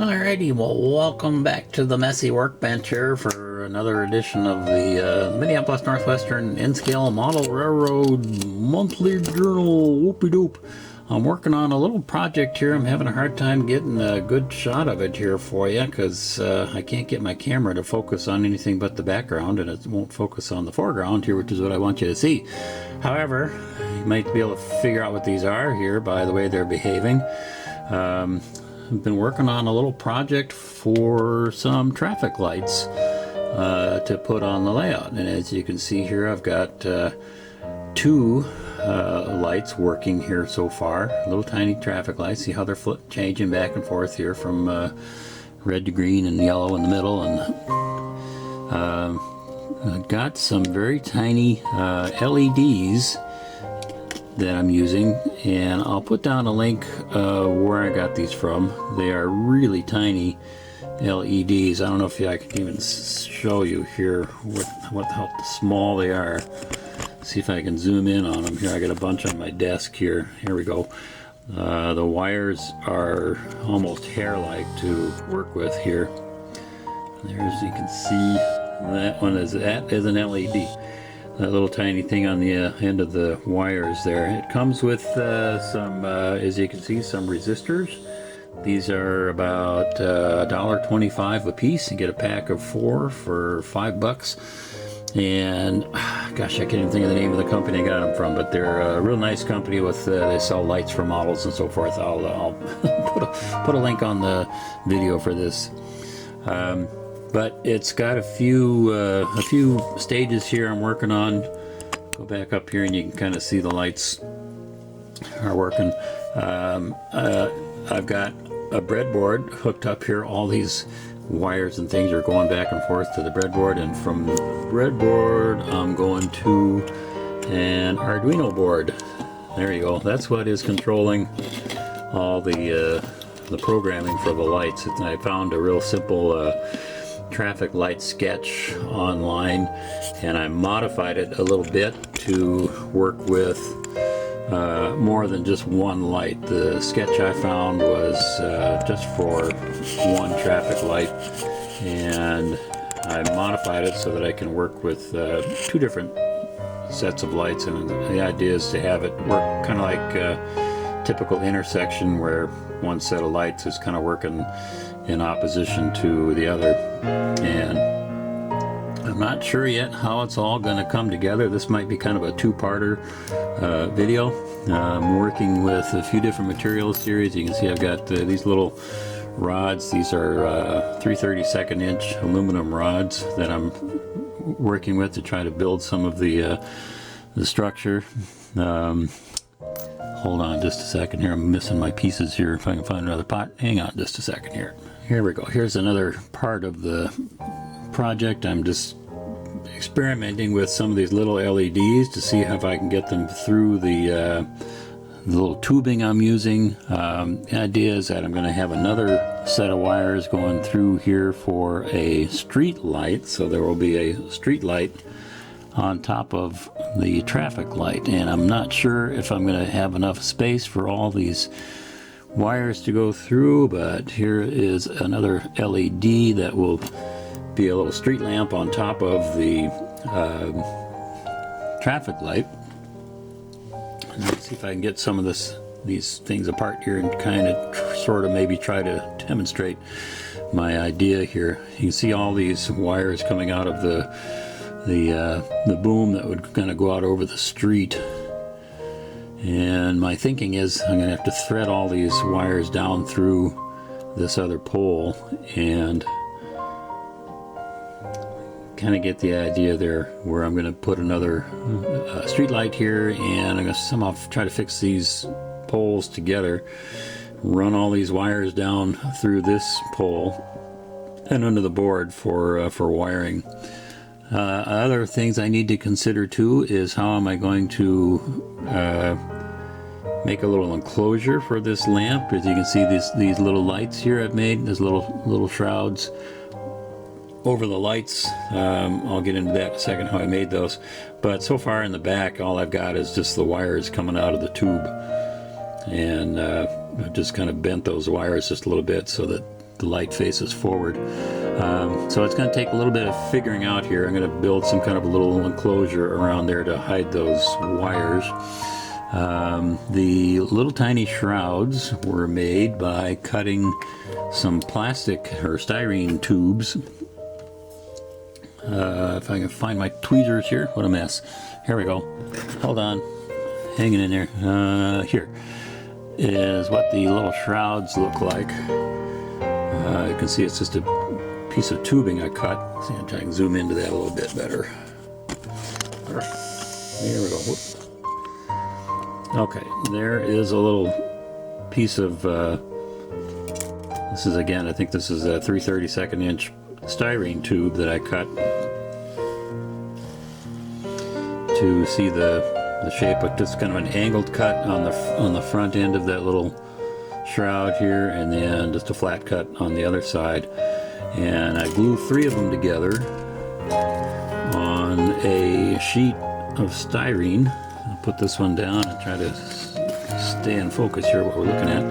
Alrighty, well, welcome back to the messy workbench here for another edition of the Minneapolis Northwestern N-Scale Model Railroad Monthly Journal. Whoopie doop. I'm working on a little project here. I'm having a hard time getting a good shot of it here for you because I can't get my camera to focus on anything but the background, and it won't focus on the foreground here, which is what I want you to see. However, you might be able to figure out what these are here by the way they're behaving. I've been working on a little project for some traffic lights to put on the layout, and as you can see here, I've got two lights working here so far. Little tiny traffic lights. See how they're changing back and forth here from red to green and yellow in the middle, and I've got some very tiny LEDs that I'm using, and I'll put down a link where I got these from. They are really tiny LEDs. I don't know if I can even show you here how small they are. See if I can zoom in on them here. I got a bunch on my desk here. Here we go. The wires are almost hair-like to work with here. There's, you can see that one is an LED. That little tiny thing on the end of the wires there. It comes with some, as you can see, some resistors. These are about $1.25 a piece. You get a pack of 4 for $5. And gosh, I can't even think of the name of the company I got them from, but they're a real nice company with they sell lights for models and so forth. I'll put a link on the video for this. But it's got a few stages here I'm working on. Go back up here and you can kind of see the lights are working. I've got a breadboard hooked up here. All these wires and things are going back and forth to the breadboard, and from the breadboard I'm going to an Arduino board. There you go. That's what is controlling all the programming for the lights. I found a real simple traffic light sketch online, and I modified it a little bit to work with more than just one light. The sketch I found was just for one traffic light, and I modified it so that I can work with 2 different sets of lights, and the idea is to have it work kind of like a typical intersection where one set of lights is kind of working in opposition to the other. And I'm not sure yet how it's all going to come together. This might be kind of a 2-parter video. I'm working with a few different materials here. As you can see, I've got these little rods. These are 3/32 inch aluminum rods that I'm working with to try to build some of the structure. Hold on just a second here. I'm missing my pieces here. If I can find another pot. Hang on just a second here. Here we go. Here's another part of the project. I'm just experimenting with some of these little LEDs to see if I can get them through the little tubing I'm using. The idea is that I'm going to have another set of wires going through here for a street light. So there will be a street light on top of the traffic light, and I'm not sure if I'm going to have enough space for all these wires to go through, but here is another LED that will be a little street lamp on top of the traffic light. Let's see if I can get some of these things apart here and kind of sort of maybe try to demonstrate my idea here. You can see all these wires coming out of the boom that would kind of go out over the street. And my thinking is I'm going to have to thread all these wires down through this other pole and kind of get the idea there where I'm going to put another street light here, and I'm going to somehow try to fix these poles together, run all these wires down through this pole and under the board for wiring. Other things I need to consider too is how am I going to make a little enclosure for this lamp. As you can see, these little lights here I've made, these little shrouds over the lights. I'll get into that in a second, how I made those. But so far in the back, all I've got is just the wires coming out of the tube, and I've just kind of bent those wires just a little bit so that the light faces forward. So it's going to take a little bit of figuring out here. I'm going to build some kind of a little enclosure around there to hide those wires. The little tiny shrouds were made by cutting some plastic or styrene tubes. If I can find my tweezers here, what a mess. Here we go. Hold on. Hanging in there. Here is what the little shrouds look like. You can see it's just a piece of tubing I cut. See, I can zoom into that a little bit better. There we go. Whoop. Okay, there is a little piece of, this is again, I think this is a 3/32 inch styrene tube that I cut to see the shape of just kind of an angled cut on the front end of that little shroud here, and then just a flat cut on the other side. And I glue 3 of them together on a sheet of styrene. I'll put this one down and try to stay in focus here what we're looking at.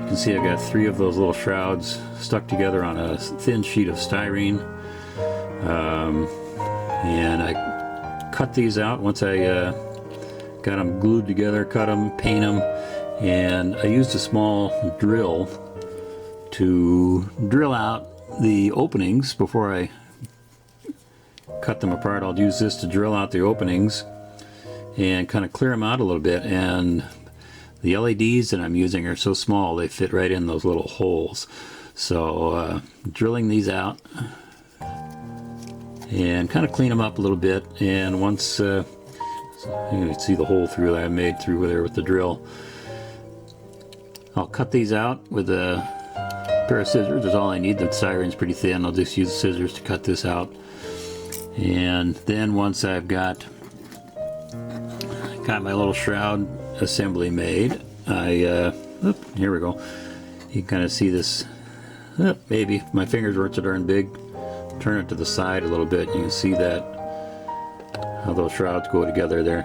You can see I've got 3 of those little shrouds stuck together on a thin sheet of styrene. And I cut these out once I got them glued together, cut them, paint them, and I used a small drill to drill out the openings before I cut them apart. I'll use this to drill out the openings and kind of clear them out a little bit, and the LEDs that I'm using are so small they fit right in those little holes. So drilling these out and kind of clean them up a little bit, and once you can see the hole through that I made through there with the drill, I'll cut these out with a pair of scissors. That's all I need. The styrene's pretty thin. I'll just use scissors to cut this out. And then once I've got my little shroud assembly made, here we go. You can kind of see this. Maybe my fingers weren't so darn big. Turn it to the side a little bit. You can see that how those shrouds go together there.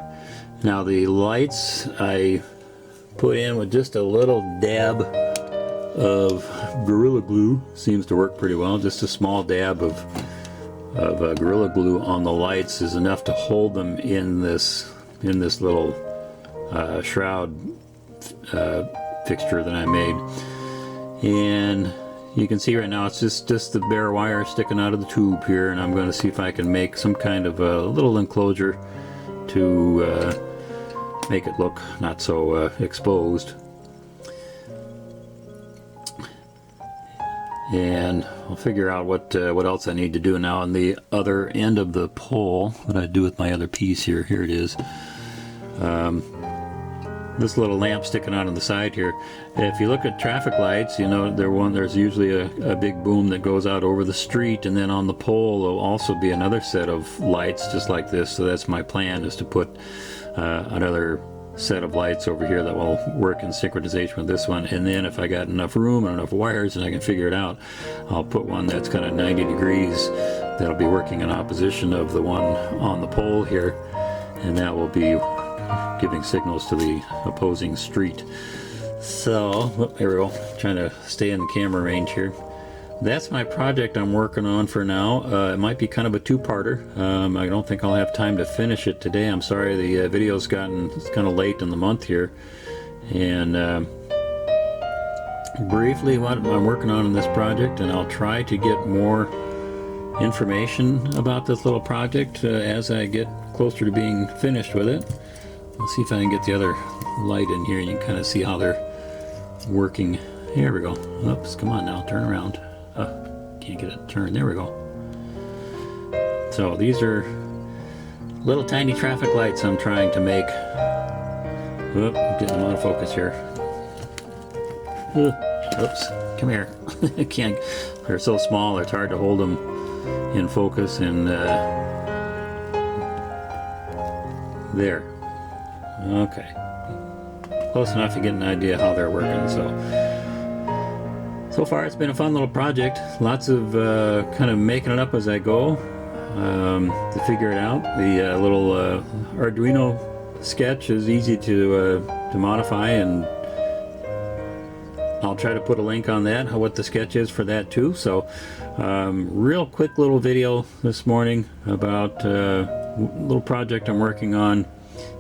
Now the lights I put in with just a little dab of Gorilla Glue. Seems to work pretty well. Just a small dab of Gorilla Glue on the lights is enough to hold them in this little shroud fixture that I made. And you can see right now it's just the bare wire sticking out of the tube here, and I'm going to see if I can make some kind of a little enclosure to make it look not so exposed. And I'll figure out what else I need to do now. On the other end of the pole, what I do with my other piece here, here it is. This little lamp sticking out on the side here. If you look at traffic lights, you know there's usually a big boom that goes out over the street, and then on the pole there'll also be another set of lights just like this. So that's my plan, is to put another set of lights over here that will work in synchronization with this one. And then if I got enough room and enough wires and I can figure it out, I'll put one that's kind of 90 degrees that'll be working in opposition of the one on the pole here, and that will be giving signals to the opposing street. So there we go, trying to stay in the camera range here. That's my project I'm working on for now. It might be kind of a two-parter. I don't think I'll have time to finish it today. I'm sorry, the video's it's kind of late in the month here. And briefly what I'm working on in this project, and I'll try to get more information about this little project as I get closer to being finished with it. Let's see if I can get the other light in here and you can kind of see how they're working. Here we go. Oops, come on now, turn around. Can't get it turned. There we go. So these are little tiny traffic lights I'm trying to make. Oop, I'm getting them out of focus here. Oops, come here. I can't. They're so small, it's hard to hold them in focus. And there. Okay. Close enough to get an idea how they're working. So far it's been a fun little project. Lots of kind of making it up as I go to figure it out. The little Arduino sketch is easy to modify and I'll try to put a link on that, what the sketch is for that too. So real quick little video this morning about a little project I'm working on,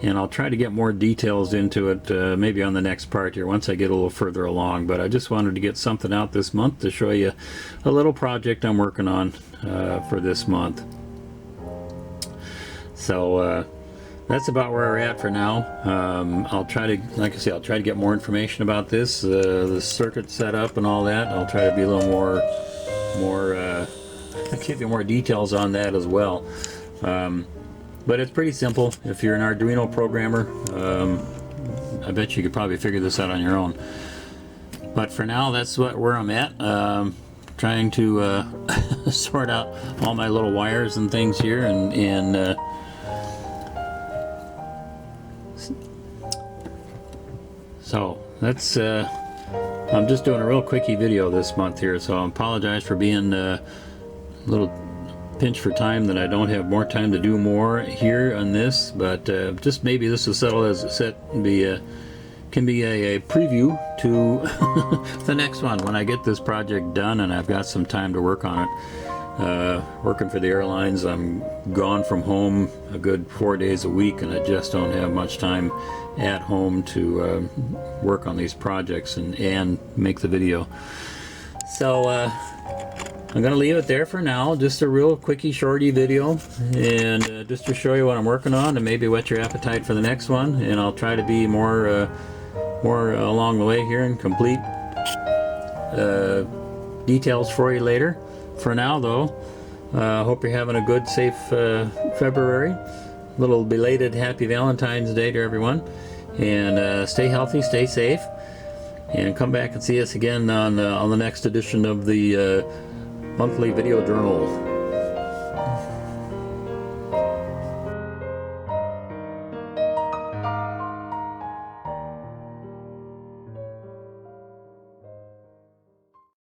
and I'll try to get more details into it maybe on the next part here once I get a little further along. But I just wanted to get something out this month to show you a little project I'm working on for this month. So that's about where we're at for now. I'll try to, like I say, I'll try to get more information about this, the circuit setup and all that. I'll try to be a little more give you more details on that as well. But it's pretty simple. If you're an Arduino programmer, I bet you could probably figure this out on your own. But for now, that's where I'm at. Trying to sort out all my little wires and things here, and so that's I'm just doing a real quickie video this month here, so I apologize for being a little pinch for time, that I don't have more time to do more here on this, but just maybe this will settle as it set and can be a preview to the next one when I get this project done and I've got some time to work on it. Working for the airlines, I'm gone from home a good 4 days a week, and I just don't have much time at home to work on these projects and make the video. So I'm gonna leave it there for now. Just a real quickie shorty video, and just to show you what I'm working on and maybe whet your appetite for the next one. And I'll try to be more along the way here and complete details for you later. For now though, hope you're having a good, safe February. Little belated happy Valentine's Day to everyone, and stay healthy, stay safe, and come back and see us again on the next edition of the monthly video journal.